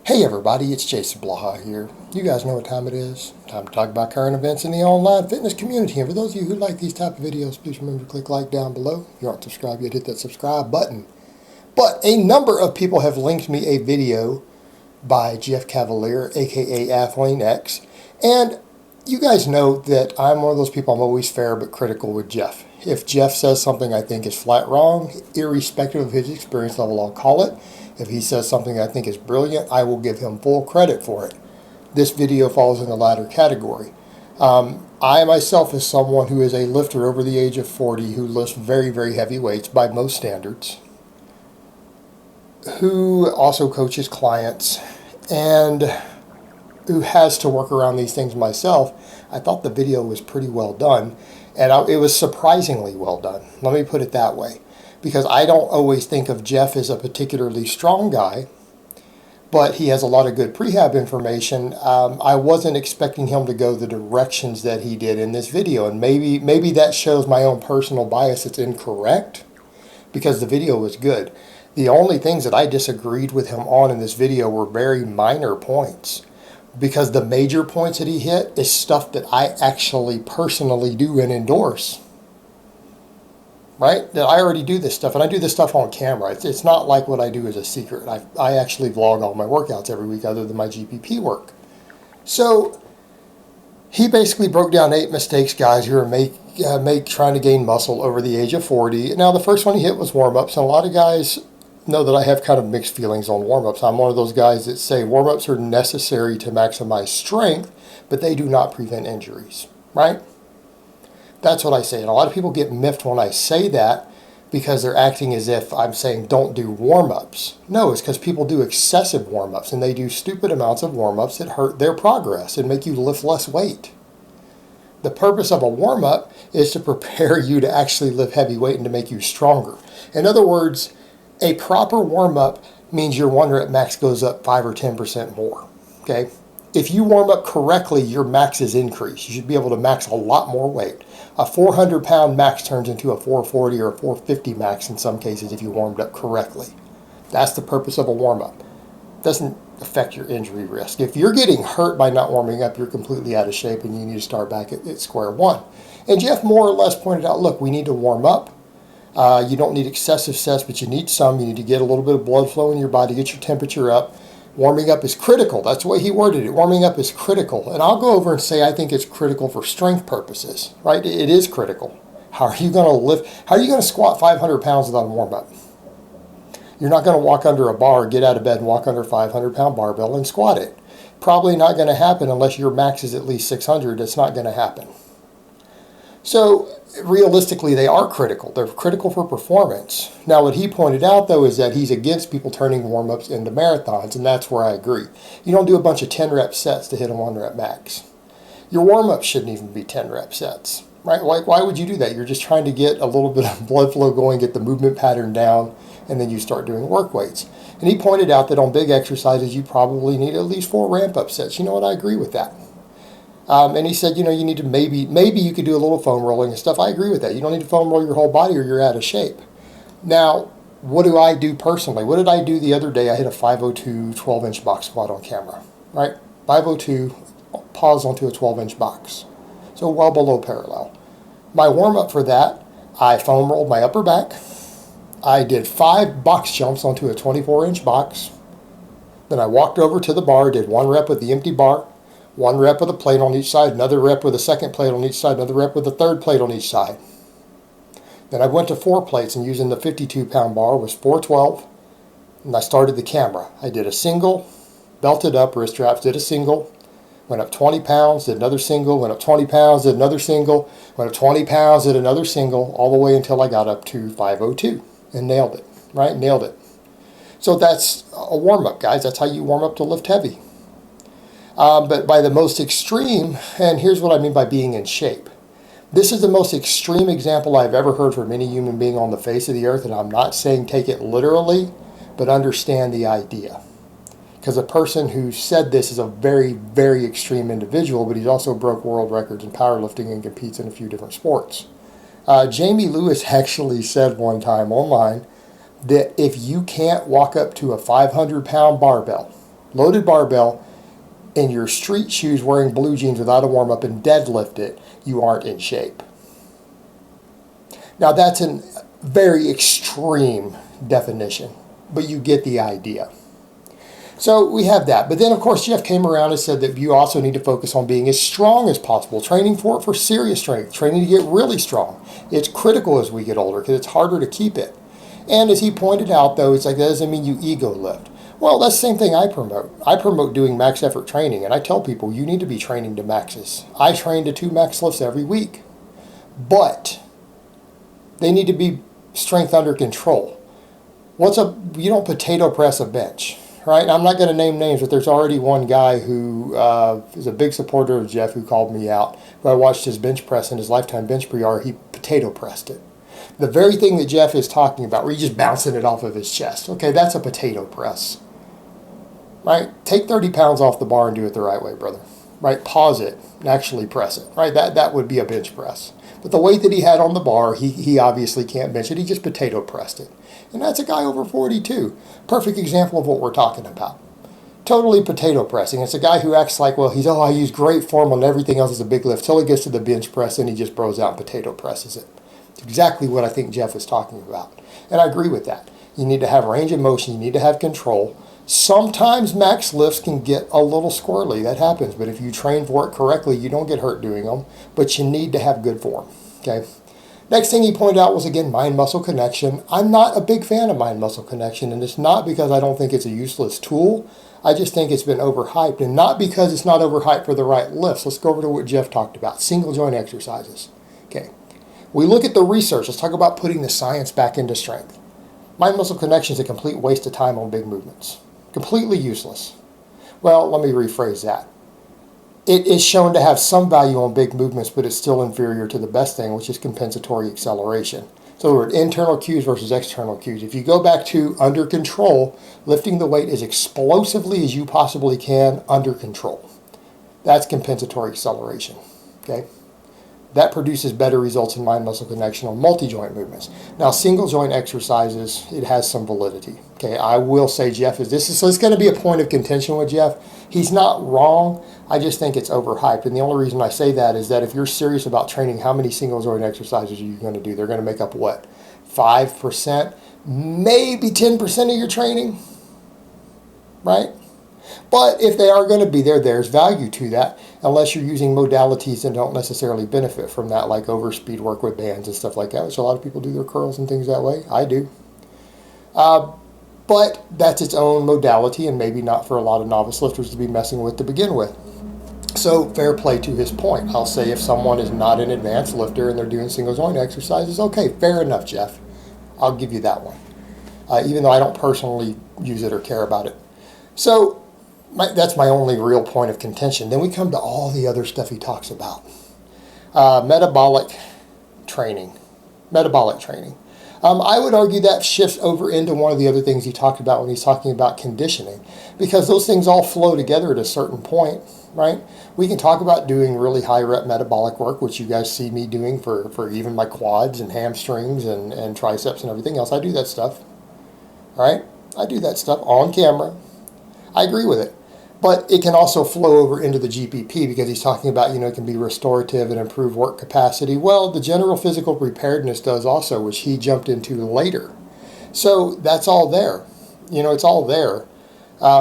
Hey everybody, it's Jason Blaha here. You guys know what time it is. Time to talk about current events in the online fitness community. And for those of you who like these type of videos, please remember to click like down below. If you aren't subscribed yet, hit that subscribe button. But a number of people have linked me a video by Jeff Cavalier, aka Athlean-X. And you guys know that I'm one of those people, I'm always fair but critical with Jeff. If Jeff says something I think is flat wrong, irrespective of his experience level, I'll call it. If he says something I think is brilliant, I will give him full credit for it. This video falls in the latter category. I myself is someone who is a lifter over the age of 40 who lifts very, very heavy weights by most standards, who also coaches clients, and who has to work around these things myself. I thought the video was pretty well done, and it was surprisingly well done. Let me put it that way. Because I don't always think of Jeff as a particularly strong guy, but he has a lot of good prehab information. I wasn't expecting him to go the directions that he did in this video, and maybe that shows my own personal bias. It's incorrect, because the video was good. The only things that I disagreed with him on in this video were very minor points, because the major points that he hit is stuff that I actually personally do and endorse. Right? That I already do this stuff, and I do this stuff on camera. It's not like what I do is a secret. I actually vlog all my workouts every week other than my GPP work. So he basically broke down 8 mistakes guys who are make trying to gain muscle over the age of 40. Now the first one he hit was warm-ups, and a lot of guys know that I have kind of mixed feelings on warm-ups. I'm one of those guys that say warm-ups are necessary to maximize strength, but they do not prevent injuries, right? That's what I say. And a lot of people get miffed when I say that because they're acting as if I'm saying don't do warm-ups. No, it's because people do excessive warm-ups, and they do stupid amounts of warm-ups that hurt their progress and make you lift less weight. The purpose of a warm-up is to prepare you to actually lift heavy weight and to make you stronger. In other words, a proper warm-up means your 1 rep max goes up 5 or 10% more. Okay? If you warm up correctly, your max is increased. You should be able to max a lot more weight. A 400-pound max turns into a 440 or a 450 max in some cases if you warmed up correctly. That's the purpose of a warm-up. It doesn't affect your injury risk. If you're getting hurt by not warming up, you're completely out of shape and you need to start back at square one. And Jeff more or less pointed out, look, we need to warm up. You don't need excessive sets, but you need some. You need to get a little bit of blood flow in your body, get your temperature up. Warming up is critical. That's the way he worded it. Warming up is critical. And I'll go over and say I think it's critical for strength purposes, right? It is critical. How are you going to lift? How are you going to squat 500 pounds without a warm-up? You're not going to walk under a bar, get out of bed and walk under a 500-pound barbell and squat it. Probably not going to happen unless your max is at least 600. It's not going to happen. So realistically, they are critical. They're critical for performance. Now, what he pointed out, though, is that he's against people turning warm-ups into marathons, and that's where I agree. You don't do a bunch of 10-rep sets to hit a 1-rep max. Your warm-up shouldn't even be 10-rep sets, right? Like, why would you do that? You're just trying to get a little bit of blood flow going, get the movement pattern down, and then you start doing work weights. And he pointed out that on big exercises, you probably need at least 4 ramp-up sets. You know what? I agree with that. And he said, you know, you need to maybe you could do a little foam rolling and stuff. I agree with that. You don't need to foam roll your whole body or you're out of shape. Now, what do I do personally? What did I do the other day? I hit a 502 12-inch box squat on camera, right? 502, pause onto a 12-inch box. So well below parallel. My warm-up for that, I foam rolled my upper back. I did 5 box jumps onto a 24-inch box. Then I walked over to the bar, did 1 rep with the empty bar. 1 rep with a plate on each side, another rep with a second plate on each side, another rep with a third plate on each side. Then I went to 4 plates, and using the 52-pound bar was 412, and I started the camera. I did a single, belted up, wrist straps, did a single, went up 20 pounds, did another single, went up 20 pounds, did another single, went up 20 pounds, did another single, all the way until I got up to 502, and nailed it, right? Nailed it. So that's a warm-up, guys. That's how you warm up to lift heavy. But by the most extreme, and here's what I mean by being in shape. This is the most extreme example I've ever heard from any human being on the face of the earth, and I'm not saying take it literally, but understand the idea. Because the person who said this is a very, very extreme individual, but he's also broke world records in powerlifting and competes in a few different sports. Jamie Lewis actually said one time online that if you can't walk up to a 500-pound barbell loaded barbell, in your street shoes wearing blue jeans without a warm-up and deadlift it, you aren't in shape. Now that's a very extreme definition, but you get the idea. So we have that. But then, of course, Jeff came around and said that you also need to focus on being as strong as possible, training for serious strength, training to get really strong. It's critical as we get older because it's harder to keep it. And as he pointed out, though, it's like that doesn't mean you ego lift. Well, that's the same thing I promote. I promote doing max effort training, and I tell people you need to be training to maxes. I train to 2 max lifts every week, but they need to be strength under control. You don't potato press a bench. Right? I'm not going to name names, but there's already one guy who is a big supporter of Jeff who called me out. Who I watched his bench press in his lifetime bench PR. He potato pressed it. The very thing that Jeff is talking about, where he's just bouncing it off of his chest. Okay, that's a potato press. Right? Take 30 pounds off the bar and do it the right way, brother. Right? Pause it and actually press it. Right? That would be a bench press. But the weight that he had on the bar, he obviously can't bench it. He just potato pressed it. And that's a guy over 42. Perfect example of what we're talking about. Totally potato pressing. It's a guy who acts like, well, I use great form on everything else as a big lift. Till he gets to the bench press and he just bros out and potato presses it. It's exactly what I think Jeff is talking about. And I agree with that. You need to have range of motion. You need to have control. Sometimes max lifts can get a little squirrely. That happens. But if you train for it correctly, you don't get hurt doing them. But you need to have good form. Okay? Next thing he pointed out was, again, mind-muscle connection. I'm not a big fan of mind-muscle connection, and it's not because I don't think it's a useless tool. I just think it's been overhyped, and not because it's not overhyped for the right lifts. Let's go over to what Jeff talked about, single joint exercises. Okay, we look at the research. Let's talk about putting the science back into strength. Mind-muscle connection is a complete waste of time on big movements. Completely useless. Well, let me rephrase that. It is shown to have some value on big movements, but it's still inferior to the best thing, which is compensatory acceleration. So we're at internal cues versus external cues. If you go back to under control, lifting the weight as explosively as you possibly can under control. That's compensatory acceleration. Okay? That produces better results in mind-muscle connection on multi-joint movements. Now, single joint exercises, it has some validity. Okay, I will say Jeff so it's going to be a point of contention with Jeff. He's not wrong. I just think it's overhyped. And the only reason I say that is that if you're serious about training, how many single joint exercises are you going to do? They're going to make up what? 5%, maybe 10% of your training, right? But if they are going to be there, there's value to that, unless you're using modalities that don't necessarily benefit from that, like overspeed work with bands and stuff like that, which a lot of people do their curls and things that way. I do. But that's its own modality, and maybe not for a lot of novice lifters to be messing with to begin with. So fair play to his point. I'll say if someone is not an advanced lifter and they're doing single joint exercises, okay, fair enough, Jeff. I'll give you that one, even though I don't personally use it or care about it. So that's my only real point of contention. Then we come to all the other stuff he talks about. Metabolic training. I would argue that shifts over into one of the other things he talked about when he's talking about conditioning, because those things all flow together at a certain point, right? We can talk about doing really high rep metabolic work, which you guys see me doing for even my quads and hamstrings and triceps and everything else. I do that stuff, all right? I do that stuff on camera. I agree with it. But it can also flow over into the GPP, because he's talking about, it can be restorative and improve work capacity. Well, the general physical preparedness does also, which he jumped into later. So that's all there. It's all there.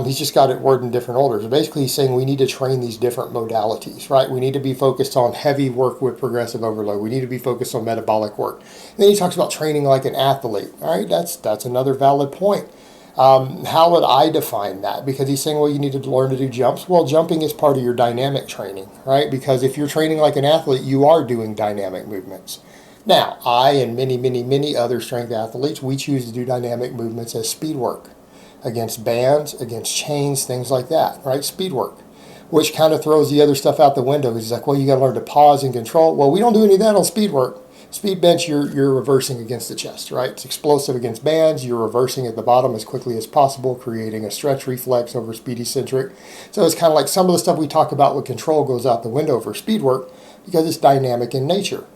He's just got it worded in different orders. Basically, he's saying we need to train these different modalities, right? We need to be focused on heavy work with progressive overload. We need to be focused on metabolic work. And then he talks about training like an athlete. All right, that's another valid point. How would I define that? Because he's saying, well, you need to learn to do jumps. Well, jumping is part of your dynamic training, right? Because if you're training like an athlete, you are doing dynamic movements. Now, I and many other strength athletes, we choose to do dynamic movements as speed work against bands, against chains, things like that, right? Speed work, which kind of throws the other stuff out the window. He's like, well, you got to learn to pause and control. Well, we don't do any of that on speed work. Speed bench, you're reversing against the chest, right? It's explosive against bands. You're reversing at the bottom as quickly as possible, creating a stretch reflex over speed eccentric. So it's kind of like some of the stuff we talk about with control goes out the window for speed work because it's dynamic in nature.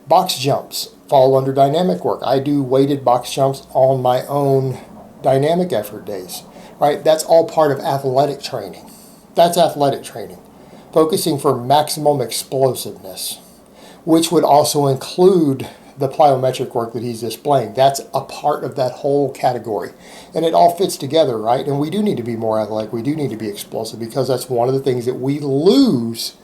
Box jumps fall under dynamic work. I do weighted box jumps on my own dynamic effort days, right? That's all part of athletic training. That's athletic training. Focusing for maximum explosiveness, which would also include the plyometric work that he's displaying. That's a part of that whole category. And it all fits together, right? And we do need to be more athletic. We do need to be explosive, because that's one of the things that we lose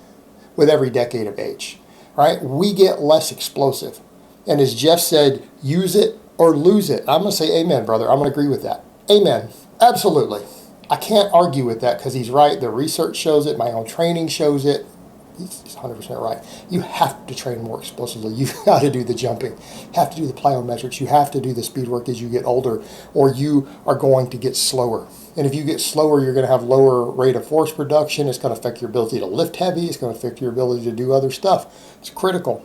with every decade of age, right? We get less explosive. And as Jeff said, use it or lose it. I'm going to say amen, brother. I'm going to agree with that. Amen. Absolutely. I can't argue with that, because he's right. The research shows it. My own training shows it. He's 100% right. You have to train more explosively. You've got to do the jumping. You have to do the plyometrics. You have to do the speed work as you get older, or you are going to get slower. And if you get slower, you're going to have lower rate of force production. It's going to affect your ability to lift heavy. It's going to affect your ability to do other stuff. It's critical.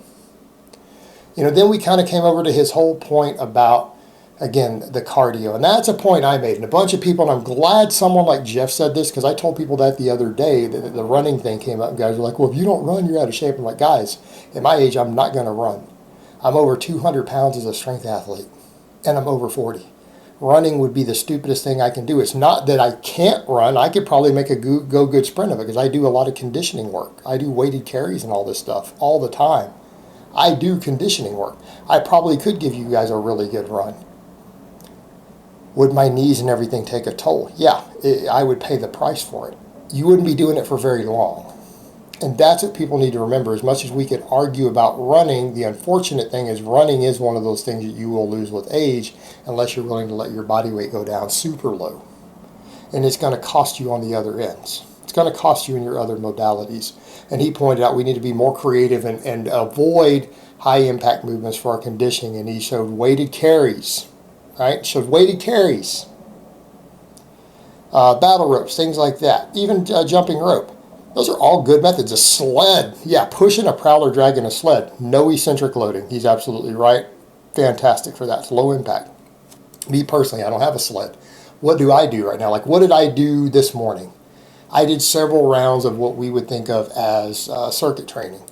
Then we kind of came over to his whole point about, again, the cardio. And that's a point I made. And a bunch of people, and I'm glad someone like Jeff said this, because I told people that the other day, that the running thing came up, and guys were like, well, if you don't run, you're out of shape. I'm like, guys, at my age, I'm not going to run. I'm over 200 pounds as a strength athlete, and I'm over 40. Running would be the stupidest thing I can do. It's not that I can't run. I could probably make a go good sprint of it, because I do a lot of conditioning work. I do weighted carries and all this stuff all the time. I do conditioning work. I probably could give you guys a really good run. Would my knees and everything take a toll? Yeah, I would pay the price for it. You wouldn't be doing it for very long. And that's what people need to remember. As much as we could argue about running, the unfortunate thing is running is one of those things that you will lose with age, unless you're willing to let your body weight go down super low. And it's going to cost you on the other ends. It's going to cost you in your other modalities. And he pointed out we need to be more creative and avoid high impact movements for our conditioning. And he showed weighted carries, right? Showed weighted carries, battle ropes, things like that. Even jumping rope. Those are all good methods. A sled, yeah, pushing a prowler, dragging a sled. No eccentric loading. He's absolutely right. Fantastic for that. It's low impact. Me personally, I don't have a sled. What do I do right now? Like, what did I do this morning? I did several rounds of what we would think of as circuit training.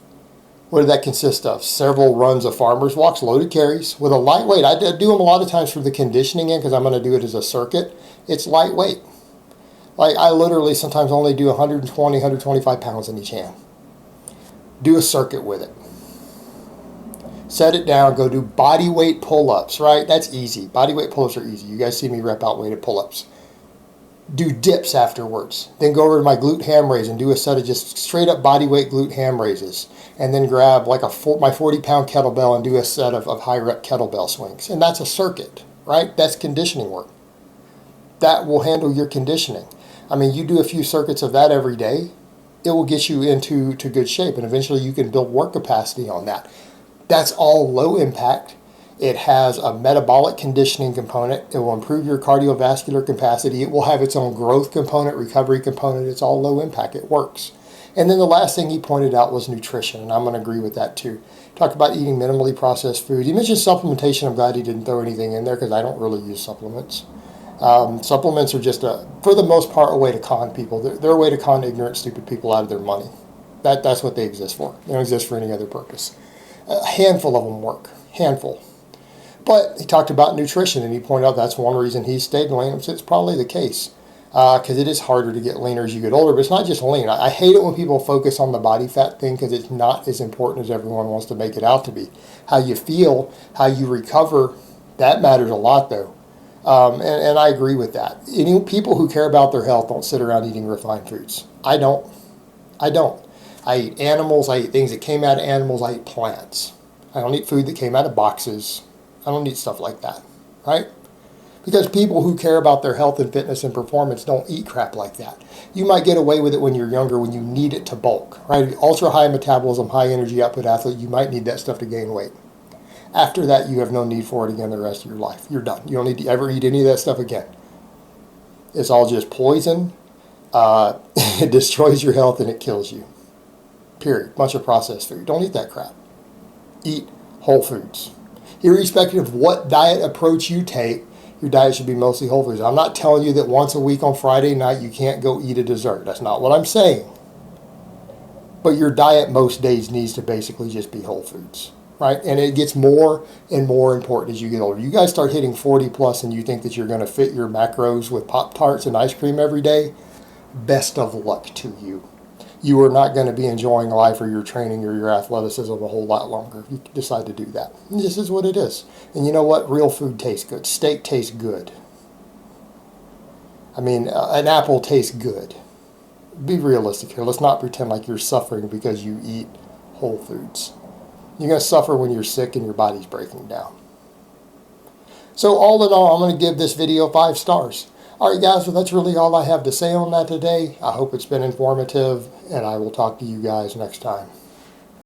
What did that consist of? Several runs of farmer's walks, loaded carries, with a lightweight. I do them a lot of times for the conditioning end, because I'm going to do it as a circuit. It's lightweight. Like, I literally sometimes only do 120, 125 pounds in each hand. Do a circuit with it. Set it down, go do body weight pull-ups, right? That's easy. Body weight pull-ups are easy. You guys see me rep out weighted pull-ups. Do dips afterwards. Then go over to my glute ham raise and do a set of just straight up body weight glute ham raises. And then grab like my 40-pound kettlebell and do a set of high rep kettlebell swings. And that's a circuit, right? That's conditioning work. That will handle your conditioning. I mean, you do a few circuits of that every day, it will get you into good shape. And eventually you can build work capacity on that. That's all low impact. It has a metabolic conditioning component. It will improve your cardiovascular capacity. It will have its own growth component, recovery component. It's all low impact. It works. And then the last thing he pointed out was nutrition, and I'm going to agree with that too. Talked about eating minimally processed food. He mentioned supplementation. I'm glad he didn't throw anything in there, because I don't really use supplements. Supplements are just, for the most part, a way to con people. They're a way to con ignorant, stupid people out of their money. That's what they exist for. They don't exist for any other purpose. A handful of them work. Handful. But he talked about nutrition, and he pointed out that's one reason he stayed lean. It's probably the case, because it is harder to get leaner as you get older. But it's not just lean. I hate it when people focus on the body fat thing, because it's not as important as everyone wants to make it out to be. How you feel, how you recover, that matters a lot, though. And I agree with that. Any people who care about their health don't sit around eating refined foods. I don't. I eat animals. I eat things that came out of animals. I eat plants. I don't eat food that came out of boxes. I don't eat stuff like that, right? Because people who care about their health and fitness and performance don't eat crap like that. You might get away with it when you're younger, when you need it to bulk, right? Ultra high metabolism, high energy output athlete, you might need that stuff to gain weight. After that, you have no need for it again the rest of your life. You're done. You don't need to ever eat any of that stuff again. It's all just poison. It destroys your health and it kills you. Period. Bunch of processed food. Don't eat that crap. Eat whole foods. Irrespective of what diet approach you take, your diet should be mostly whole foods. I'm not telling you that once a week on Friday night you can't go eat a dessert. That's not what I'm saying. But your diet most days needs to basically just be whole foods. right? And it gets more and more important as you get older. You guys start hitting 40 plus and you think that you're going to fit your macros with Pop-Tarts and ice cream every day. Best of luck to you. You are not going to be enjoying life or your training or your athleticism a whole lot longer if you decide to do that. And this is what it is. And you know what? Real food tastes good. Steak tastes good. I mean, an apple tastes good. Be realistic here. Let's not pretend like you're suffering because you eat whole foods. You're going to suffer when you're sick and your body's breaking down. So all in all, I'm going to give this video 5 stars. All right, guys, well, that's really all I have to say on that today. I hope it's been informative, and I will talk to you guys next time.